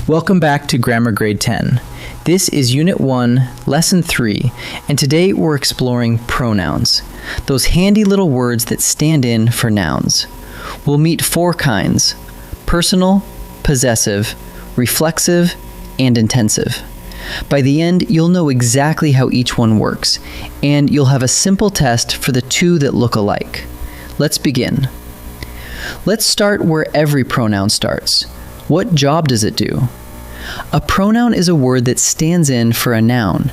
Welcome back to Grammar Grade 10. This is Unit 1, Lesson 3, and today we're exploring pronouns, those handy little words that stand in for nouns. We'll meet four kinds: personal, possessive, reflexive, and intensive. By the end, you'll know exactly how each one works, and you'll have a simple test for the two that look alike. Let's begin. Let's start where every pronoun starts. What job does it do? A pronoun is a word that stands in for a noun.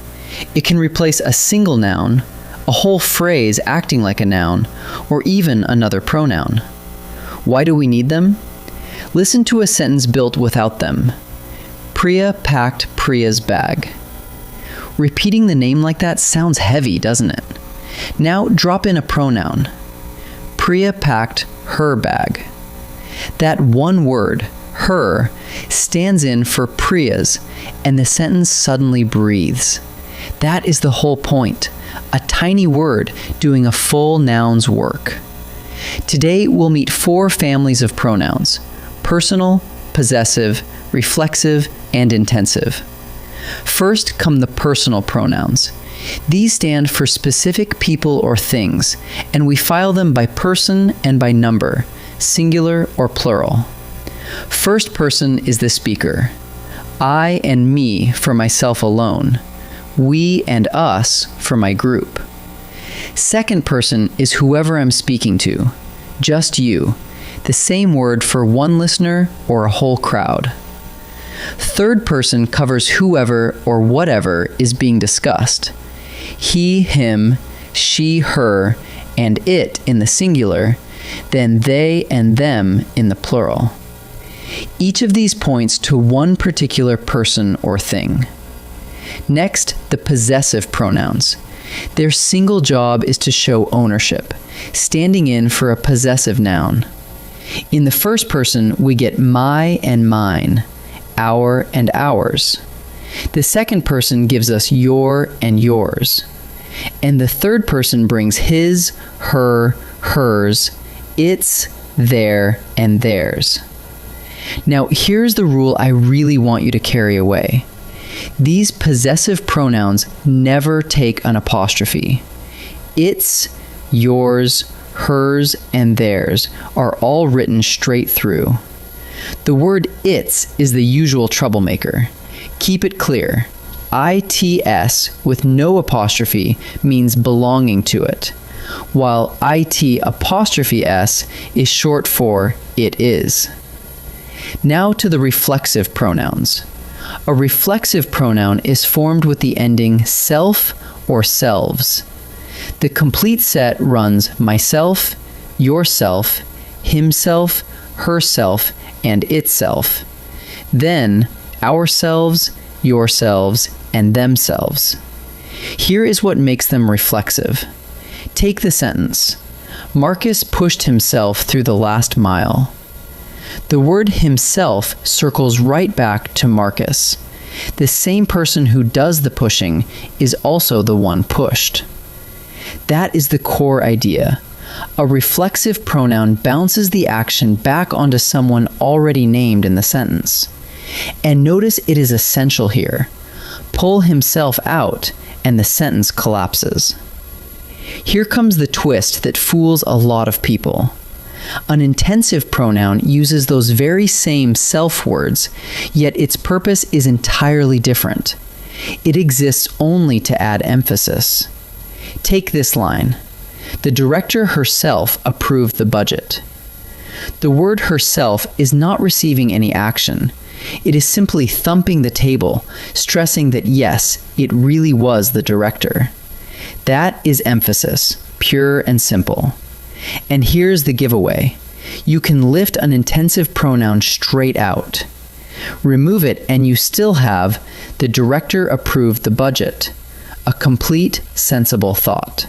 It can replace a single noun, a whole phrase acting like a noun, or even another pronoun. Why do we need them? Listen to a sentence built without them. Priya packed Priya's bag. Repeating the name like that sounds heavy, doesn't it? Now drop in a pronoun. Priya packed her bag. That one word, her, stands in for Priya's, and the sentence suddenly breathes. That is the whole point, a tiny word doing a full noun's work. Today we'll meet four families of pronouns: personal, possessive, reflexive, and intensive. First come the personal pronouns. These stand for specific people or things, and we file them by person and by number, singular or plural. First person is the speaker. I and me for myself alone. We and us for my group. Second person is whoever I'm speaking to. Just you. The same word for one listener or a whole crowd. Third person covers whoever or whatever is being discussed. He, him, she, her, and it in the singular, then they and them in the plural. Each of these points to one particular person or thing. Next, the possessive pronouns. Their single job is to show ownership, standing in for a possessive noun. In the first person, we get my and mine, our and ours. The second person gives us your and yours. And the third person brings his, her, hers, its, their, and theirs. Now, here's the rule I really want you to carry away. These possessive pronouns never take an apostrophe. Its, yours, hers, and theirs are all written straight through. The word its is the usual troublemaker. Keep it clear. ITS with no apostrophe means belonging to it, while IT apostrophe S is short for it is. Now to the reflexive pronouns. A reflexive pronoun is formed with the ending self or selves. The complete set runs myself, yourself, himself, herself, and itself. Then ourselves, yourselves, and themselves. Here is what makes them reflexive. Take the sentence. Marcus pushed himself through the last mile. The word himself circles right back to Marcus. The same person who does the pushing is also the one pushed. That is the core idea. A reflexive pronoun bounces the action back onto someone already named in the sentence. And notice it is essential here. Pull himself out, and the sentence collapses. Here comes the twist that fools a lot of people. An intensive pronoun uses those very same self words, yet its purpose is entirely different. It exists only to add emphasis. Take this line. The director herself approved the budget. The word herself is not receiving any action. It is simply thumping the table, stressing that yes, it really was the director. That is emphasis, pure and simple. And here's the giveaway. You can lift an intensive pronoun straight out. Remove it and you still have the director approved the budget, a complete, sensible thought.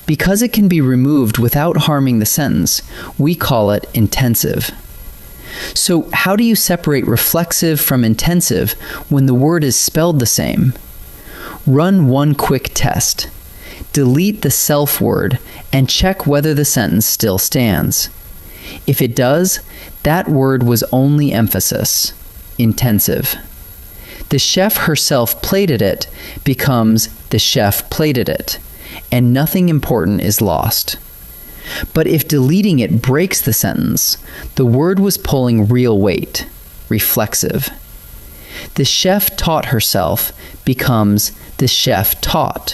Because it can be removed without harming the sentence, we call it intensive. So how do you separate reflexive from intensive when the word is spelled the same? Run one quick test. Delete the self word and check whether the sentence still stands. If it does, that word was only emphasis. intensive. The chef herself plated it becomes the chef plated it, and nothing important is lost. But if deleting it breaks the sentence, the word was pulling real weight, reflexive. The chef taught herself becomes the chef taught,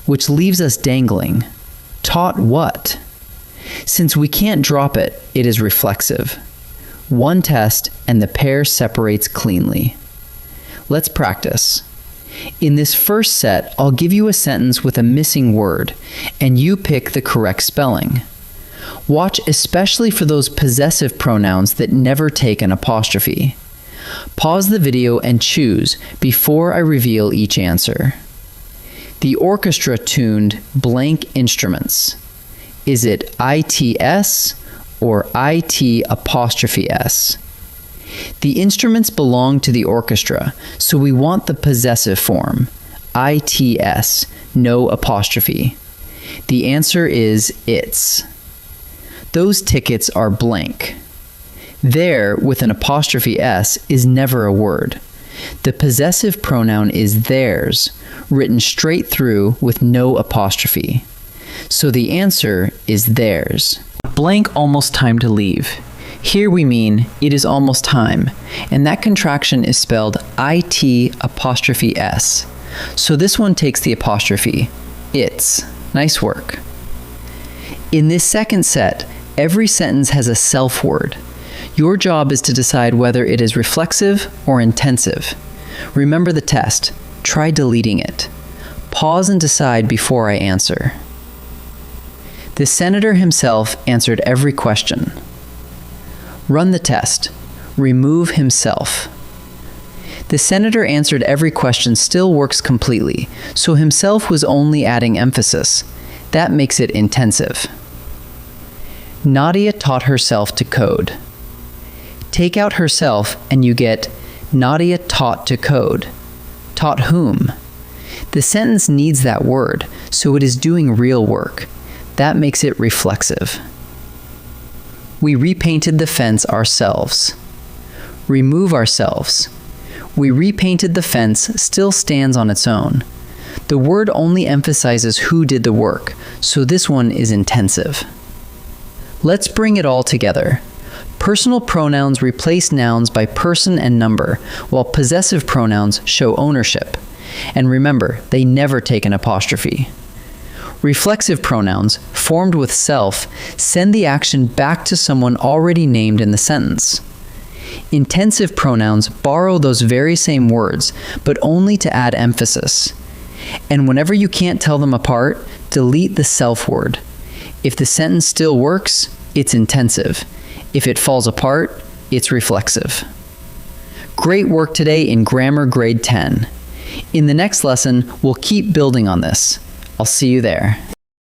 which leaves us dangling. Taught what? Since we can't drop it, it is reflexive. One test and the pair separates cleanly. Let's practice. In this first set, I'll give you a sentence with a missing word, and you pick the correct spelling. Watch especially for those possessive pronouns that never take an apostrophe. Pause the video and choose before I reveal each answer. The orchestra tuned blank instruments. Is it ITS or IT apostrophe S? The instruments belong to the orchestra, so we want the possessive form, ITS, no apostrophe. The answer is its. Those tickets are blank. There, with an apostrophe S, is never a word. The possessive pronoun is theirs, written straight through with no apostrophe. So the answer is theirs. Blank almost time to leave. Here we mean it is almost time, and that contraction is spelled IT apostrophe S. So this one takes the apostrophe. It's. Nice work. In this second set, every sentence has a self word. Your job is to decide whether it is reflexive or intensive. Remember the test. Try deleting it. Pause and decide before I answer. The senator himself answered every question. Run the test. Remove himself. The senator answered every question still works completely, so himself was only adding emphasis. That makes it intensive. Nadia taught herself to code. Take out herself and you get Nadia taught to code. Taught whom? The sentence needs that word, so it is doing real work. That makes it reflexive. We repainted the fence ourselves. Remove ourselves. We repainted the fence still stands on its own. The word only emphasizes who did the work, so this one is intensive. Let's bring it all together. Personal pronouns replace nouns by person and number, while possessive pronouns show ownership. And remember, they never take an apostrophe. Reflexive pronouns, formed with self, send the action back to someone already named in the sentence. Intensive pronouns borrow those very same words, but only to add emphasis. And whenever you can't tell them apart, delete the self word. If the sentence still works, it's intensive. If it falls apart, it's reflexive. Great work today in Grammar Grade 10. In the next lesson, we'll keep building on this. I'll see you there.